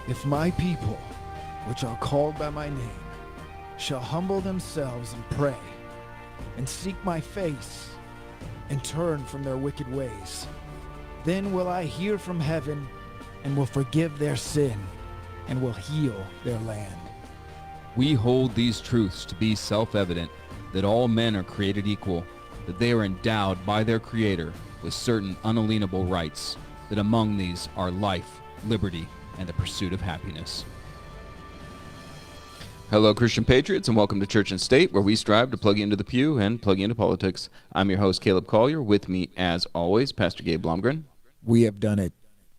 If my people, which are called by my name, shall humble themselves and pray, and seek my face, and turn from their wicked ways, then will I hear from heaven, and will forgive their sin, and will heal their land. We hold these truths to be self-evident, that all men are created equal, that they are endowed by their Creator with certain unalienable rights, that among these are life, liberty, and the pursuit of happiness. Hello, Christian Patriots, and welcome to Church and State, where we strive to plug you into the pew and plug you into politics. I'm your host, Caleb Collier. With me, as always, Pastor Gabe Blomgren. We have done it,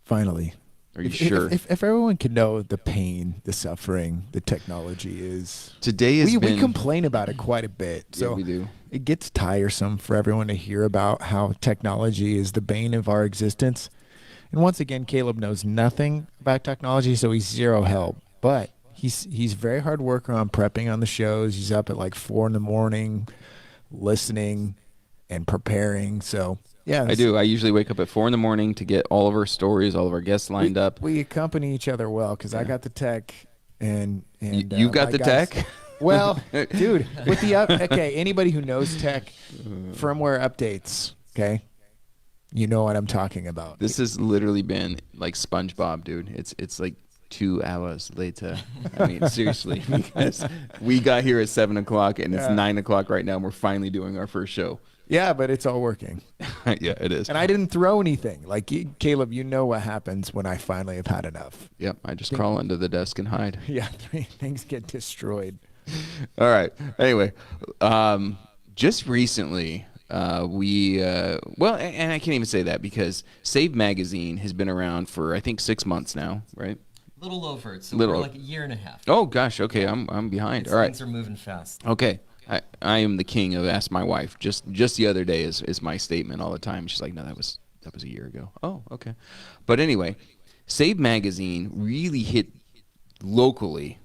finally. Are you sure? If everyone could know the pain, the suffering, the technology is... Today has been... We complain about it quite a bit. So yeah, we do. It gets tiresome for everyone to hear about how technology is the bane of our existence. And once again, Caleb knows nothing about technology, so he's zero help. But he's very hard worker on prepping on the shows. He's up at like 4 a.m. listening and preparing. So yeah, I do. I usually wake up at 4 a.m. to get all of our stories, all of our guests lined up. We accompany each other well because I got the tech and you got the tech. Well, dude, with the okay, anybody who knows tech, firmware updates, okay, you know what I'm talking about. This has literally been like SpongeBob, dude. It's like 2 hours later. I mean, seriously, because we got here at 7 o'clock and it's 9 o'clock right now. And we're finally doing our first show. Yeah, but it's all working. Yeah, it is. And I didn't throw anything. Like, Caleb, you know what happens when I finally have had enough. Yep, I just crawl under the desk and hide. Yeah, things get destroyed. All right. Anyway, just recently, well, and I can't even say that because Save Magazine has been around for, I think, 6 months now, right? Little over it, so we're like a year and a half. Oh, gosh, okay, I'm behind. All right. Things are moving fast. Okay. I am the king of Ask My Wife. Just the other day is my statement all the time. She's like, no, that was a year ago. Oh, okay. But anyway, Save Magazine really hit locally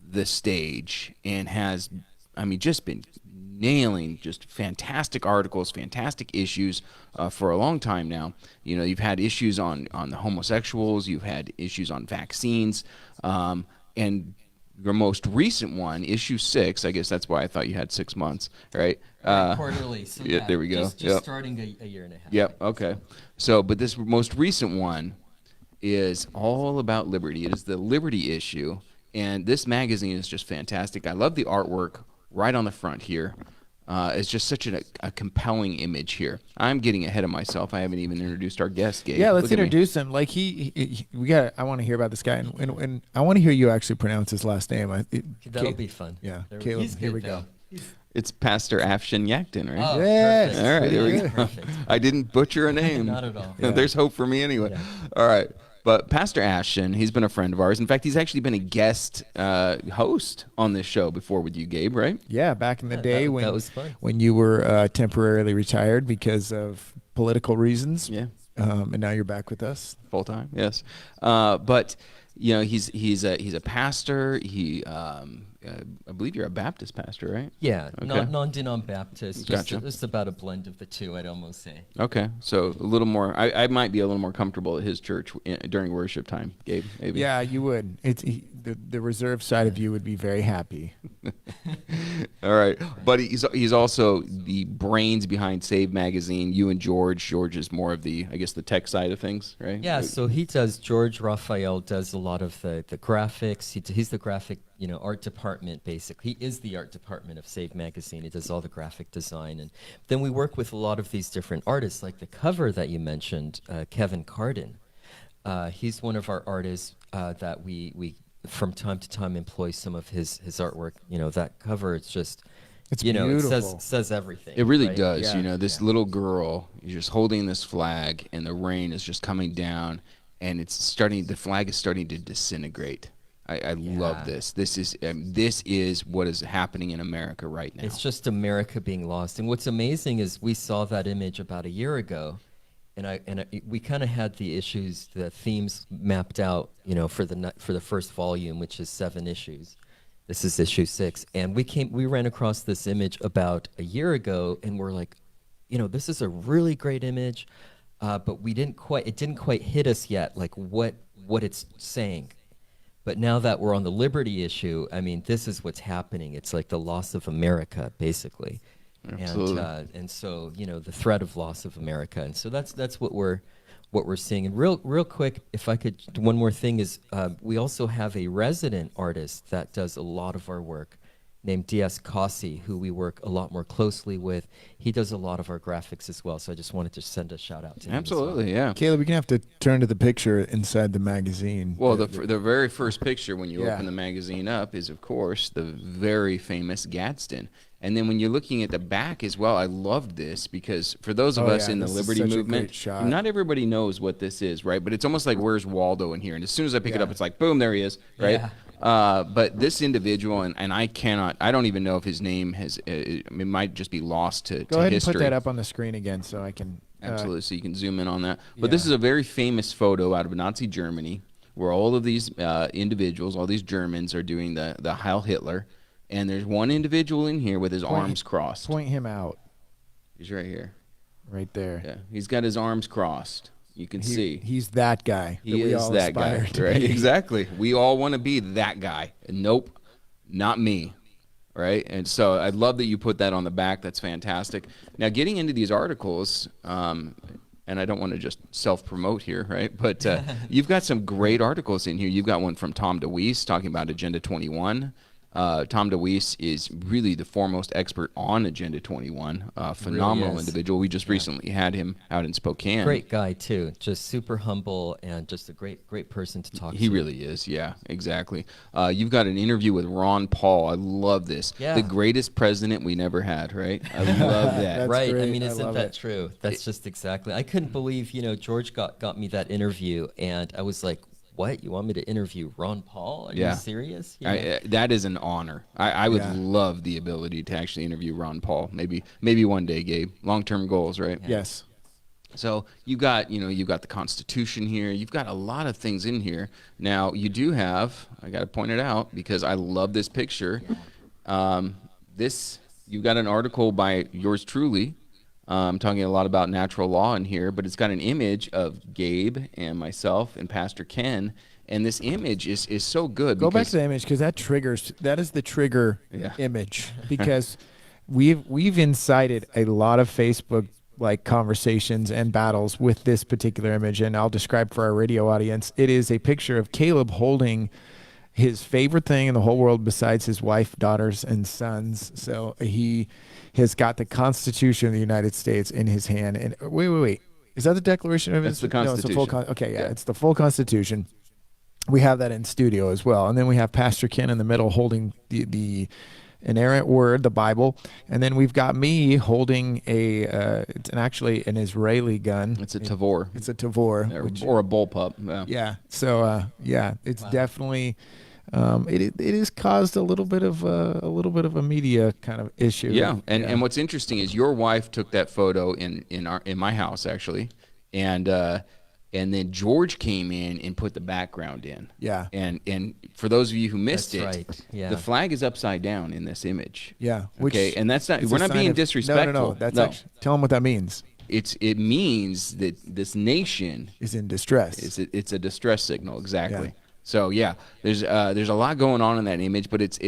the stage and has, I mean, just been nailing just fantastic articles, fantastic issues for a long time now. You know, you've had issues on the homosexuals, you've had issues on vaccines, and your most recent one, issue 6, I guess that's why I thought you had 6 months, right? Quarterly. So yeah, there we go. Just starting a year and a half. Yep, okay. So, but this most recent one is all about liberty. It is the liberty issue, and this magazine is just fantastic. I love the artwork right on the front here. It's just such a compelling image here. I'm getting ahead of myself. I haven't even introduced our guest, Gabe. Yeah, let's introduce him. Like I want to hear about this guy, and I want to hear you actually pronounce his last name. That'll be fun. Yeah, Caleb. Here we go. It's Pastor Afshin Yaghtin, right? Oh, yes. perfect. All right, there we go. Perfect. I didn't butcher a name. Not at all. Yeah. There's hope for me anyway. Yeah. All right. But Pastor Afshin, he's been a friend of ours. In fact, he's actually been a guest host on this show before with you, Gabe, right? Yeah, back in the day that was fun. when you were temporarily retired because of political reasons. Yeah. And now you're back with us. Full time, yes. But you know, he's a pastor. I believe you're a Baptist pastor, right? Yeah, Okay. non-denom Baptist. Gotcha. Just about a blend of the two, I'd almost say. Okay, so a little more. I might be a little more comfortable at his church during worship time, Gabe. Maybe. Yeah, you would. The reserved side of you would be very happy. All right, but he's also the brains behind Save Magazine. You and George. George is more of the, I guess, the tech side of things, right? Yeah, so George Raphael does a lot of the graphics. He's the graphic, art department, basically. He is the art department of Save Magazine. He does all the graphic design. And then we work with a lot of these different artists, like the cover that you mentioned, Kevin Carden. He's one of our artists that we from time to time employ some of his artwork. That cover, it's just, It's it beautiful. says everything. It really right? does. Yeah, This little girl is just holding this flag, and the rain is just coming down, and the flag is starting to disintegrate. I love this. This is what is happening in America right now. It's just America being lost. And what's amazing is we saw that image about a year ago, and we kind of had the themes mapped out, for the first volume, which is 7 issues. This is issue 6, and we ran across this image about a year ago, and we're like, this is a really great image, but it didn't quite hit us yet, like what it's saying. But now that we're on the liberty issue, I mean, this is what's happening. It's like the loss of America, basically. Absolutely. And so, you know, the threat of loss of America. And so that's what we're seeing. And real quick, if I could, one more thing is we also have a resident artist that does a lot of our work named D.S. Cossey, who we work a lot more closely with. He does a lot of our graphics as well. So I just wanted to send a shout out to him as well. Absolutely, yeah. Caleb, you're gonna have to turn to the picture inside the magazine. Well, the very first picture when you Yeah. open the magazine up is, of course, the very famous Gadsden. And then when you're looking at the back as well, I loved this because for those of Oh, us yeah, in the this is Liberty such a movement, great shot. not everybody knows what this is, right? But it's almost like Where's Waldo in here. And as soon as I pick it Yeah. up, it's like, boom, there he is, right? Yeah. But this individual, and I don't even know if his name it might just be lost to Go ahead history. and put that up on the screen again so I can. Absolutely, so you can zoom in on that. But this yeah. is a very famous photo out of Nazi Germany where all of these individuals, all these Germans are doing the Heil Hitler. And there's one individual in here with his arms crossed. Point him out He's right here. right there. Yeah, he's got his arms crossed. You can see. He's that guy. He that we is all that guy, aspire to right? be. Exactly. We all want to be that guy. And nope, not me, right? And so I love that you put that on the back. That's fantastic. Now, getting into these articles, and I don't want to just self-promote here, right? But you've got some great articles in here. You've got one from Tom DeWeese talking about Agenda 21. Tom DeWeese is really the foremost expert on Agenda 21. Phenomenal is. individual. We just recently had him out in Spokane. Great guy too, just super humble and just a great person to talk to. He really is, yeah, exactly. You've got an interview with Ron Paul. I love this. Yeah. The greatest president we never had, right? I love that. That's Right. I great. mean, I isn't love that it. true? That's just exactly. I couldn't believe, George got me that interview, and I was like, "What? You want me to interview Ron Paul? Are Yeah. you serious?" You know? That is an honor. I would Yeah. love the ability to actually interview Ron Paul. Maybe one day, Gabe. Long-term goals, right? Yes. So you've got the Constitution here. You've got a lot of things in here. Now you do have. I got to point it out because I love this picture. You've got an article by yours truly, talking a lot about natural law in here, but it's got an image of Gabe and myself and Pastor Ken, and this image is so good. Go back because- to the image because that is the trigger Yeah. image because we've incited a lot of Facebook like conversations and battles with this particular image, and I'll describe for our radio audience. It is a picture of Caleb holding his favorite thing in the whole world besides his wife, daughters, and sons. So he has got the Constitution of the United States in his hand. And wait. Is that the Declaration of That's the No, it's the full Constitution. okay, yeah, Yeah. it's the full Constitution. We have that in studio as well. And then we have Pastor Ken in the middle holding the inerrant word, the Bible. And then we've got me holding it's actually an Israeli gun. It's a Tavor. It's a Tavor. Or a bullpup. Yeah. Yeah. So it's definitely it has caused a little bit of a media kind of issue. Yeah, and what's interesting is your wife took that photo in my house actually, and then George came in and put the background in. Yeah. And for those of you who missed That's it, right, yeah. the flag is upside down in this image. Yeah. Okay, and that's not. it's We're a not sign being of- disrespectful. No. That's no. actually, tell them what that means. It means that this nation Is in distress. it's a distress signal exactly. Yeah. So yeah, there's a lot going on in that image, but it's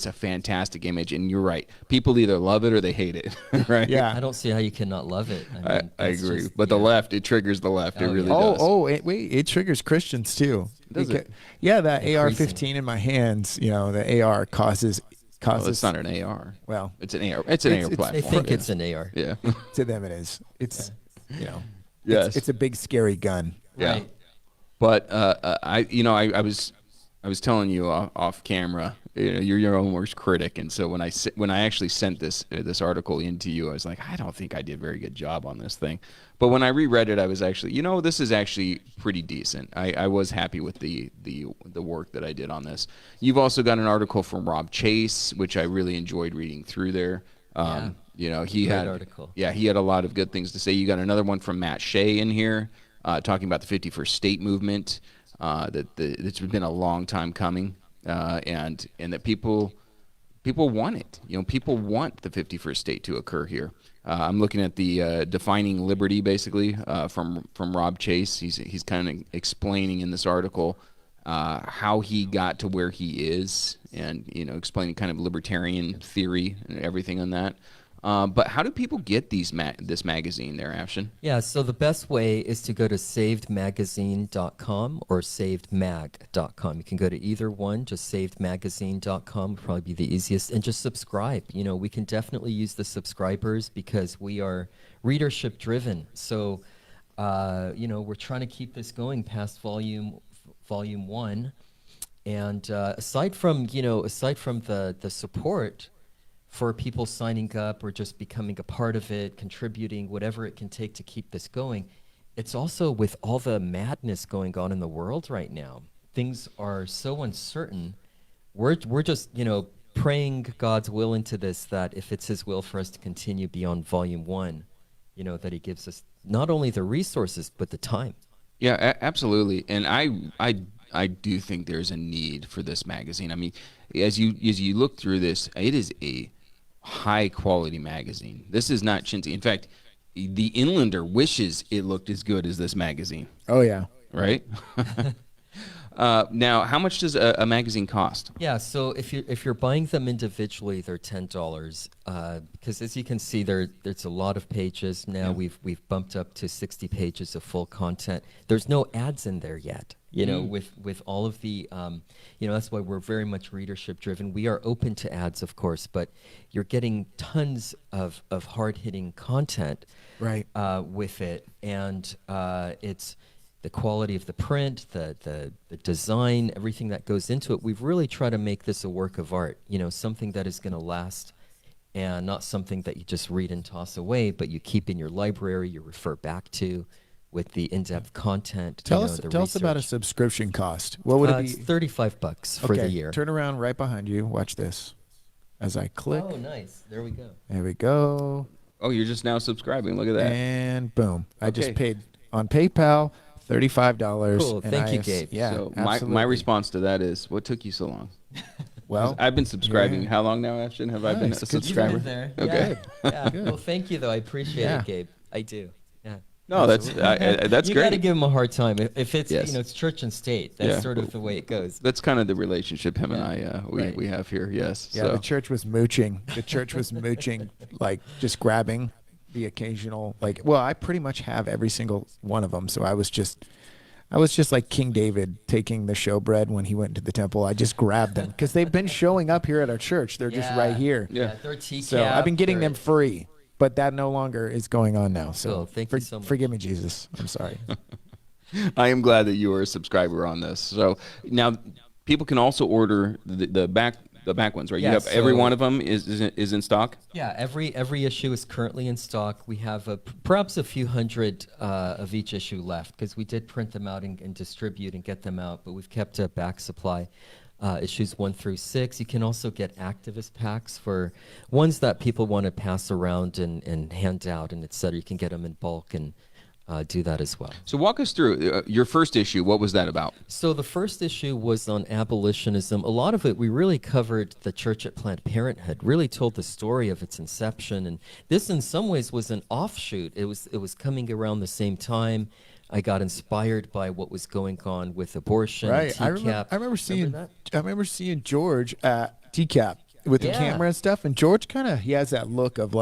a fantastic image, and you're right. People either love it or they hate it, right? Yeah. I don't see how you cannot love it. I that's agree. just- But the yeah. left, it triggers the left. It Oh, really yeah. does. Wait, it triggers Christians too. Does it? Yeah, that Increasing. AR-15 in my hands, the AR causes Well, it's not an AR. well, It's an AR. It's an AR It's- They platform. think it's an AR. Yeah. to them it is. It's Yes. it's a big scary gun. Yeah. Right. But I was telling you off camera, you're your own worst critic, and so when I actually sent this article into you, I was like, I don't think I did a very good job on this thing. But when I reread it, I was actually, this is actually pretty decent. I was happy with the work that I did on this. You've also got an article from Rob Chase, which I really enjoyed reading through there. He Great had article. Yeah, he had a lot of good things to say. You got another one from Matt Shea in here, talking about the 51st State movement. It's been a long time coming, and that people want it. People want the 51st state to occur here. I'm looking at the defining liberty, basically, from Rob Chase. He's kind of explaining in this article how he got to where he is, and explaining kind of libertarian theory and everything on that. But how do people get this magazine there, Afshin? Yeah, so the best way is to go to savedmagazine.com or savedmag.com. You can go to either one, just savedmagazine.com would probably be the easiest, and just subscribe. We can definitely use the subscribers because we are readership driven. So, we're trying to keep this going past volume one. And aside from the support for people signing up or just becoming a part of it, contributing, whatever it can take to keep this going, it's also with all the madness going on in the world right now. Things are so uncertain. We're just, praying God's will into this, that if it's his will for us to continue beyond volume one, that he gives us not only the resources, but the time. Yeah, absolutely. And I do think there's a need for this magazine. I mean, as you look through this, it is a high quality magazine. This is not chintzy. In fact, the Inlander wishes it looked as good as this magazine. Oh yeah. Right? Now, how much does a magazine cost? Yeah, so if you're buying them individually, they're $10. Because as you can see, there's a lot of pages now. Yeah. We've bumped up to 60 pages of full content. There's no ads in there yet. With all of the, that's why we're very much readership driven. We are open to ads, of course, but you're getting tons of hard hitting content, Right. with it, and it's the quality of the print, the design, everything that goes into it. We've really tried to make this a work of art, something that is going to last, and not something that you just read and toss away, but you keep in your library, you refer back to, with the in-depth content. Tell us about a research. subscription cost. What would it be? It's $35 for the year. Turn around right behind you. Watch this. As I click. Oh, nice. There we go. There we go. Oh, you're just now subscribing. Look at that. And boom. I just Okay. paid on PayPal $35. Cool. and Thank you, I- Gabe. Yeah. So absolutely. my response to that is, what took you so long? Well, I've been subscribing. yeah. How long now, Afshin? Have I been Nice. a Good subscriber? there. Okay. Yeah. Good. Well, thank you, though. I appreciate Yeah. it, Gabe. I do. Yeah. No, that's You got to great. give him a hard time. If it's Yes. it's church and state, that's Yeah. sort of the way it goes. That's kind of the relationship him and I Right. we have here. Yes. yeah, So. the church was mooching. The church was mooching, like just grabbing the occasional, well, I pretty much have every single one of them. So I was just like King David taking the showbread when he went into the temple. I just grabbed them because they've been showing up here at our church. They're just right here. Yeah. They're TCAP. So I've been getting them free, but that no longer is going on now. So Cool. Thank you so much. Forgive me, Jesus. I'm sorry. I am glad that you are a subscriber on this. So now people can also order the back ones, right? Yeah, You have every so- one of them is in stock. Yeah, every issue is currently in stock. We have perhaps a few hundred of each issue left because we did print them out and distribute and get them out, but we've kept a back supply. Issues 1 through 6. You can also get activist packs for ones that people want to pass around and hand out and et cetera. You can get them in bulk and do that as well. So walk us through your first issue. What was that about? So the first issue was on abolitionism. A lot of it, we really covered the church at Planned Parenthood, really told the story of its inception. And this in some ways was an offshoot. It was coming around the same time. I got inspired by what was going on with abortion, Right. TCAP. I remember that? seeing George at TCAP with the Yeah. camera and stuff. And George he has that look of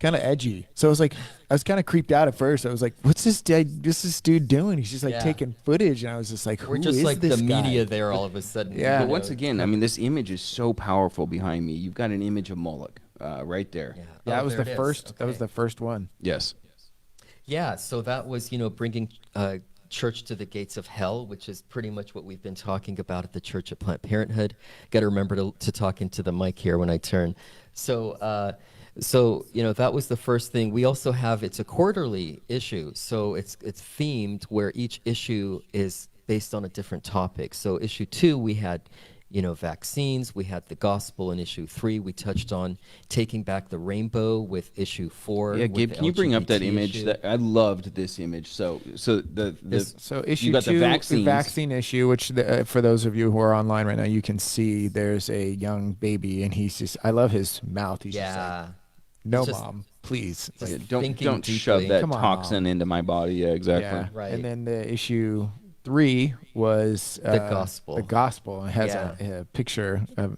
kind of edgy. So I was kind of creeped out at first. I was like, what's this dude doing? He's just Yeah. taking footage. And I was just like, who We're just is like this the guy? media there all of a sudden. Yeah. But once again, I mean, this image is so powerful behind me. You've got an image of Moloch right there. Yeah. That Oh, was there the it is. first. That was Okay. the first one. Yes. Yeah, so that was, bringing church to the gates of hell, which is pretty much what we've been talking about at the church at Planned Parenthood. Got to remember to talk into the mic here when I turn. So that was the first thing. We also have, it's a quarterly issue, so it's themed where each issue is based on a different topic. So issue 2, we had vaccines. We had the gospel in issue 3. We touched on taking back the rainbow with issue 4. Yeah, with Gabe, the can you bring up that LGBT image? issue. That I loved this image. So So issue you got 2, the vaccines. vaccine issue, which for those of you who are online right now, you can see there's a young baby, and he's just, I love his mouth. He's just like, Yeah. no, It's just- mom, please. just Yeah, don't thinking shove deeply. that Come on, toxin into my body. Yeah, exactly. Yeah. Right. And then the issue 3 was The the gospel. gospel. It has Yeah. a picture of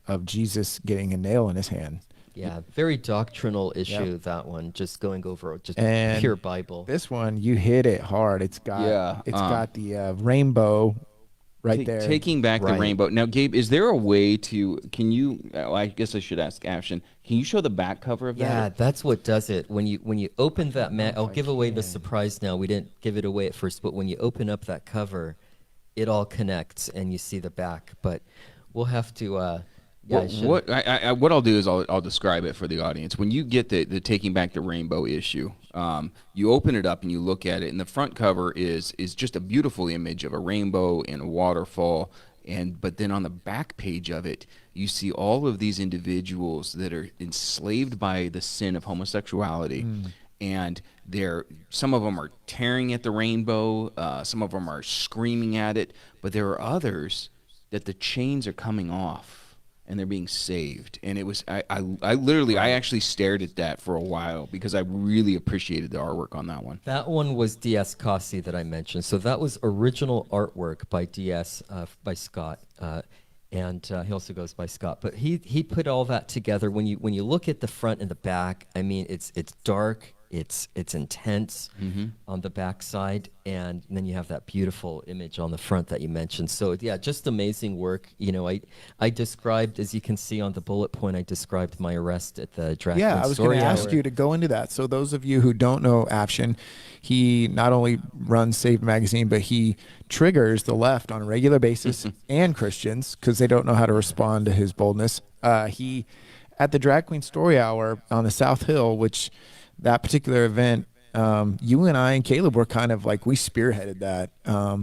of Jesus getting a nail in his hand. Yeah, very doctrinal Yep. issue, that one, just going over just And pure Bible. this one, you hit it hard. Yeah. It's got the rainbow right there. Taking back the Right. rainbow. Now, Gabe, is there a way to? Can you? I guess I should ask Afshin. Can you show the back cover of Yeah, that? that's what does it. When you open that know if I'll I give away the can. surprise now. We didn't give it away at first, but when you open up that cover, it all connects and you see the back. But we'll have to yeah, I should. What I'll do is I'll describe it for the audience. When you get the taking back the rainbow issue, you open it up and you look at it, and the front cover is just a beautiful image of a rainbow and a waterfall. But then on the back page of it, you see all of these individuals that are enslaved by the sin of homosexuality, and some of them are tearing at the rainbow, some of them are screaming at it, but there are others that the chains are coming off and they're being saved. And it was I literally I actually stared at that for a while because I really appreciated the artwork on that one. That one was D.S. Cossi that I mentioned. So that was original artwork by D.S. By Scott, and he also goes by Scott. But he put all that together. When you look at the front and the back, I mean, it's dark, it's intense on the back side, and then you have that beautiful image on the front that you mentioned. So yeah, just amazing work. You know, I described, as you can see on the bullet point, I described my arrest at the drag Yeah, queen I was going story to ask hour. you to go into that. So those of you who don't know Afshin, he not only runs Saved Magazine, but he triggers the left on a regular basis and Christians because they don't know how to respond to his boldness. He at the drag queen story hour on the South Hill, which that particular event, you and I and Caleb were kind of like we spearheaded that.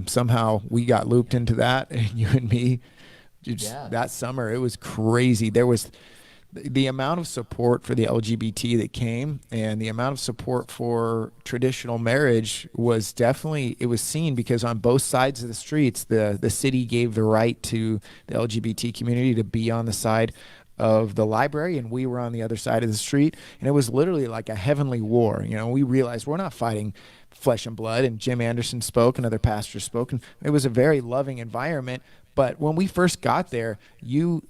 Somehow we got looped into that, and you and me, Yeah. that summer it was crazy. There was the amount of support for the LGBT that came, and the amount of support for traditional marriage was definitely it was seen because on both sides of the streets, the city gave the right to the LGBT community to be on the side of the library, and we were on the other side of the street, and it was literally like a heavenly war. You know, we realized we're not fighting flesh and blood, and Jim Anderson spoke and other pastors spoke, and it was a very loving environment. But when we first got there, you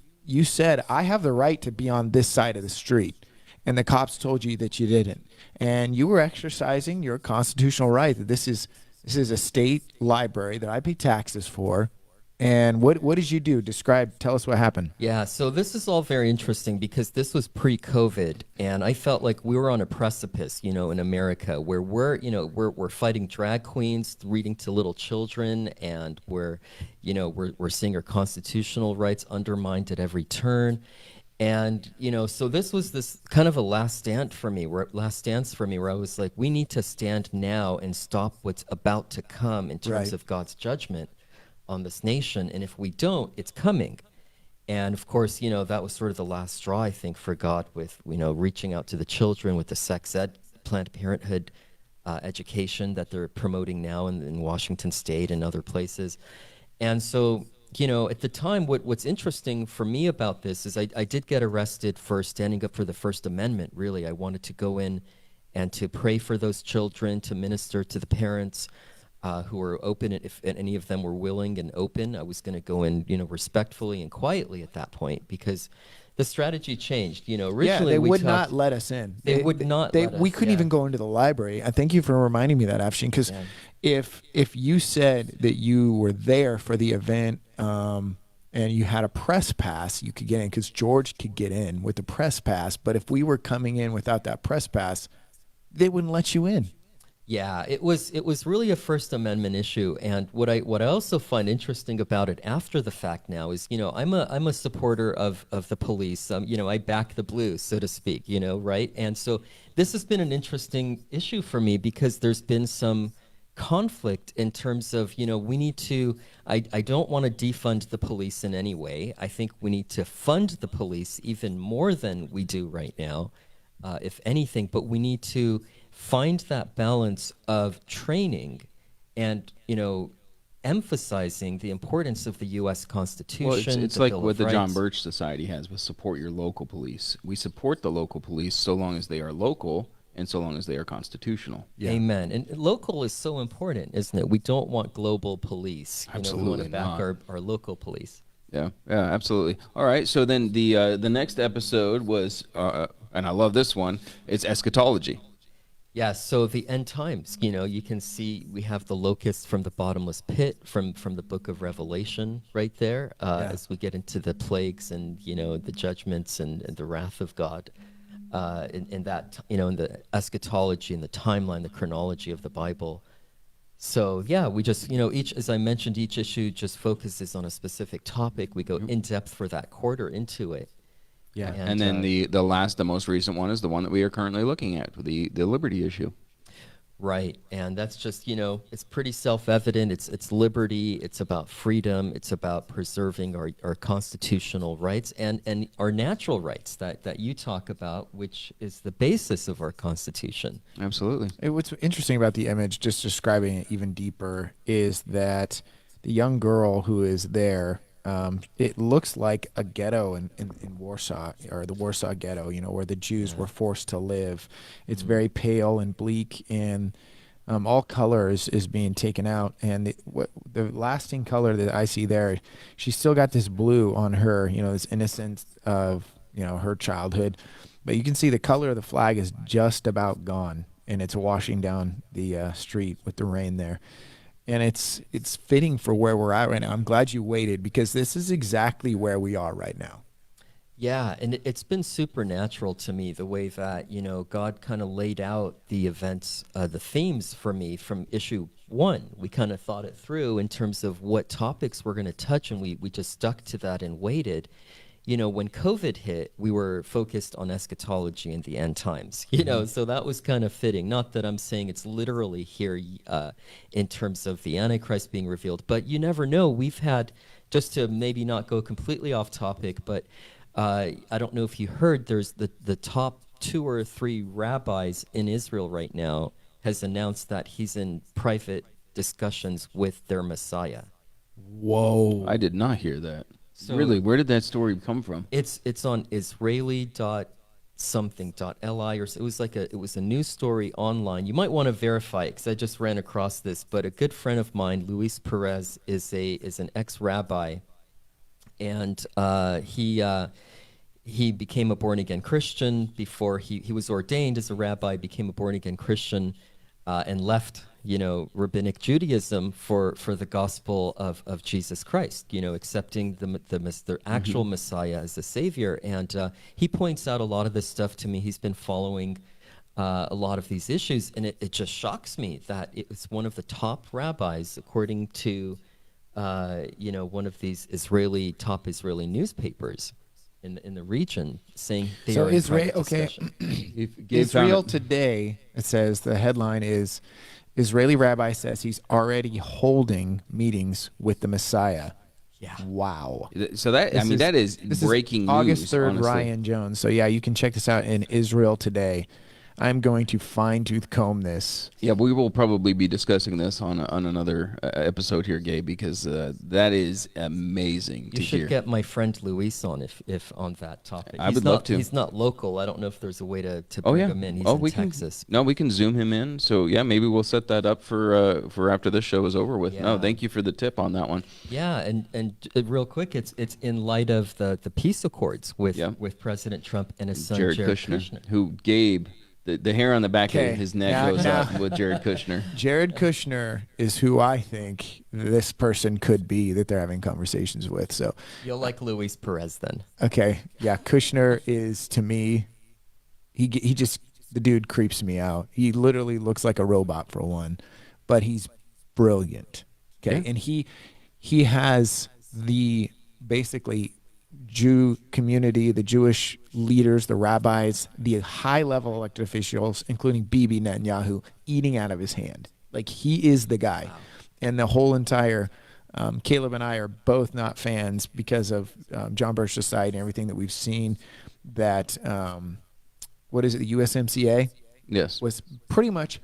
said, I have the right to be on this side of the street, and the cops told you that you didn't, and you were exercising your constitutional right that this is a state library that I pay taxes for. And what did you do? Tell us what happened. Yeah, so this is all very interesting because this was pre-COVID, and I felt like we were on a precipice, you know, in America, where we're fighting drag queens, reading to little children, and we're seeing our constitutional rights undermined at every turn, and so this was this kind of a last stand for me, where I was like, we need to stand now and stop what's about to come in terms Right. of God's judgment on this nation, and if we don't, it's coming. And of course, that was sort of the last straw, I think, for God with, reaching out to the children with the sex ed, Planned Parenthood education that they're promoting now in Washington State and other places. And so, at the time, what's interesting for me about this is I did get arrested for standing up for the First Amendment, really. I wanted to go in and to pray for those children, to minister to the parents, who were open. If any of them were willing and open, I was going to go in, respectfully and quietly at that point, because the strategy changed. Originally Yeah, they we would talked- not let us in. They would not let We us, couldn't yeah. even go into the library. I thank you for reminding me of that, Afshin, because Yeah. if you said that you were there for the event and you had a press pass, you could get in because George could get in with the press pass. But if we were coming in without that press pass, they wouldn't let you in. Yeah, it was really a First Amendment issue, and what I also find interesting about it after the fact now is, I'm a supporter of the police. I back the blues, so to speak. Right? And so this has been an interesting issue for me because there's been some conflict in terms of, we need to. I don't want to defund the police in any way. I think we need to fund the police even more than we do right now, if anything. But we need to find that balance of training and, emphasizing the importance of the U.S. Constitution. Well, it's the like Bill what of the John Rights. Birch Society has with support your local police. We support the local police so long as they are local and so long as they are constitutional. Yeah. Amen. And local is so important, isn't it? We don't want global police. We want Absolutely to back not. our local police. Yeah, yeah, absolutely. All right, so then the next episode was, and I love this one. It's eschatology. Yeah, so the end times, you can see we have the locusts from the bottomless pit from the book of Revelation right there, Yeah. as we get into the plagues and, the judgments and the wrath of God. In that, in the eschatology and the timeline, the chronology of the Bible. So yeah, we just, each, as I mentioned, each issue just focuses on a specific topic. We go in depth for that quarter into it. Yeah. And then the most recent one is the one that we are currently looking at, the liberty issue. Right, and that's just, it's pretty self-evident. It's liberty, it's about freedom, it's about preserving our constitutional rights and our natural rights that you talk about, which is the basis of our Constitution. Absolutely. What's interesting about the image, just describing it even deeper, is that the young girl who is there, it looks like a ghetto in Warsaw, or the Warsaw Ghetto, where the Jews were forced to live. It's very pale and bleak, and all color is being taken out. And the lasting color that I see there, she's still got this blue on her, this innocence of, her childhood. But you can see the color of the flag is just about gone, and it's washing down the street with the rain there. And it's fitting for where we're at right now. I'm glad you waited, because this is exactly where we are right now. Yeah, and it's been supernatural to me, the way that, God kind of laid out the events, the themes for me from issue 1. We kind of thought it through in terms of what topics we're going to touch, and we just stuck to that and waited. When COVID hit, we were focused on eschatology and the end times, so that was kind of fitting. Not that I'm saying it's literally here in terms of the Antichrist being revealed, but you never know. We've had, just to maybe not go completely off topic, but I don't know if you heard, there's the top 2 or 3 rabbis in Israel right now has announced that he's in private discussions with their Messiah. Whoa. I did not hear that. So really, where did that story come from? It's on Israeli.something.li, or it was a news story online. You might want to verify it, because I just ran across this. But a good friend of mine, Luis Perez, is an ex-rabbi, and he became a born-again Christian before he was ordained as a rabbi, became a born-again Christian, and left, rabbinic Judaism for the gospel of Jesus Christ, accepting the actual Messiah as the Savior. And he points out a lot of this stuff to me. He's been following a lot of these issues, and it just shocks me that it's one of the top rabbis, according to one of these top Israeli newspapers in the region, saying they So are in Israel, private okay. discussion. Israel Today, it says, the headline is, Israeli rabbi says he's already holding meetings with the Messiah. Yeah. Wow. So that that is breaking news. August 3rd, honestly. Ryan Jones. So yeah, you can check this out in Israel Today. I'm going to fine-tooth comb this. Yeah, we will probably be discussing this on another episode here, Gabe, because that is amazing to You should hear. get my friend Luis on if on that topic. I would love to. He's not local. I don't know if there's a way to bring him in. He's in Texas. We can Zoom him in. So yeah, maybe we'll set that up for after this show is over with. Yeah. No, thank you for the tip on that one. Yeah, and real quick, it's in light of the peace accords with President Trump and his son Jared Kushner, who Gabe. The hair on the back of his neck goes up with Jared Kushner. Jared Kushner is who I think this person could be that they're having conversations with. So You'll like Luis Perez then. okay, yeah, Kushner is, to me, he just, the dude creeps me out. He literally looks like a robot, for one, but he's brilliant. Okay, Yeah. and he has the basically Jew community, the Jewish leaders, the rabbis, the high-level elected officials, including Bibi Netanyahu, eating out of his hand. Like, he is the guy. Wow. And the whole entire, Caleb and I are both not fans because of John Birch Society and everything that we've seen that, what is it, the USMCA? Yes. Was pretty much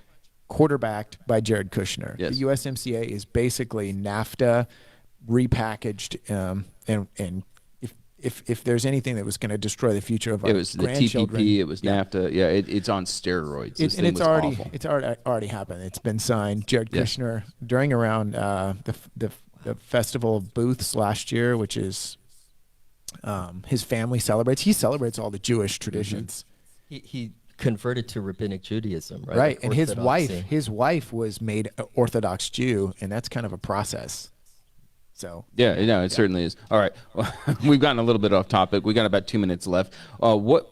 quarterbacked by Jared Kushner. Yes. The USMCA is basically NAFTA repackaged, and if there's anything that was going to destroy the future of our It was the grandchildren, TPP. It was yeah. NAFTA. Yeah, it's on steroids. This And thing was awful. it's already happened. It's been signed. Jared Yeah. Kushner during around the Festival of Booths last year, which is his family celebrates. He celebrates all the Jewish traditions. He converted to rabbinic Judaism, right? Right, Like and Orthodoxy. his wife was made an Orthodox Jew, and that's kind of a process. So Yeah, no, it certainly is. All right, well, we've gotten a little bit off topic. We got about 2 minutes left. What?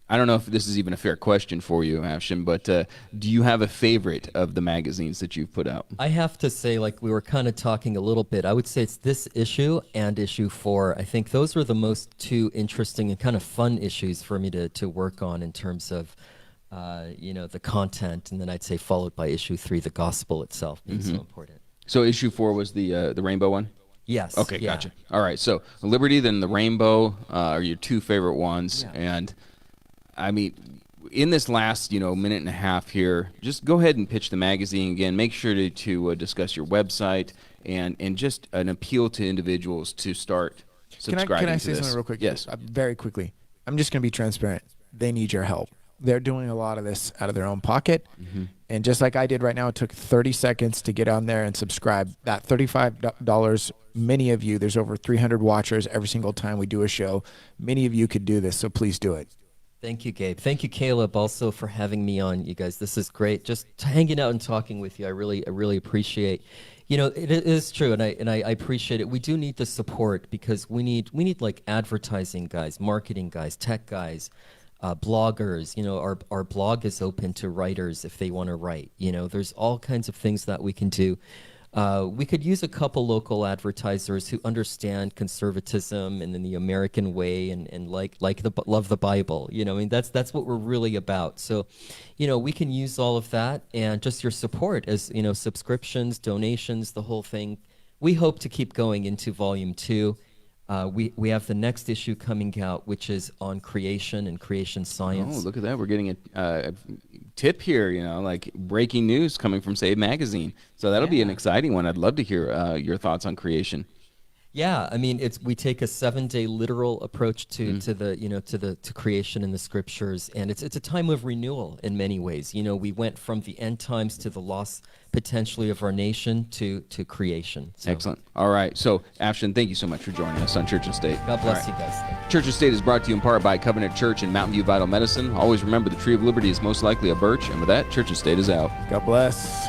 I don't know if this is even a fair question for you, Afshin, but do you have a favorite of the magazines that you've put out? I have to say, like we were kind of talking a little bit, I would say it's this issue and issue 4. I think those were the most two interesting and kind of fun issues for me to work on in terms of, the content, and then I'd say followed by issue 3, the gospel itself being so important. So issue 4 was the rainbow one? Yes. Okay, yeah. gotcha. All right, so Liberty, then the rainbow are your two favorite ones. Yeah. And, I mean, in this last, minute and a half here, just go ahead and pitch the magazine again. Make sure to discuss your website and just an appeal to individuals to start subscribing can I to say this. something real quick? Yes. Very quickly. I'm just going to be transparent. They need your help. They're doing a lot of this out of their own pocket. Mm-hmm. And just like I did right now, it took 30 seconds to get on there and subscribe. That $35, many of you, there's over 300 watchers every single time we do a show. Many of you could do this, so please do it. Thank you, Gabe. Thank you, Caleb, also for having me on. You guys, this is great. Just hanging out and talking with you, I really appreciate. It is true, and I appreciate it. We do need the support because we need like advertising guys, marketing guys, tech guys, bloggers. Our blog is open to writers if they want to write. There's all kinds of things that we can do. We could use a couple local advertisers who understand conservatism and then the American way and love the Bible. That's what we're really about. So, we can use all of that and just your support as subscriptions, donations, the whole thing. We hope to keep going into volume 2. We have the next issue coming out, which is on creation and creation science. Oh, look at that. We're getting a tip here, like breaking news coming from Save Magazine. So that'll be an exciting one. I'd love to hear your thoughts on creation. Yeah, I mean, we take a 7-day literal approach to to creation in the scriptures, and it's a time of renewal in many ways. We went from the end times to the loss potentially of our nation to creation. So, Excellent. All right. So, Afshin, thank you so much for joining us on Church and State. God bless All right. you guys. Thank you. Church and State is brought to you in part by Covenant Church and Mountain View Vital Medicine. Always remember the tree of liberty is most likely a birch, and with that, Church and State is out. God bless.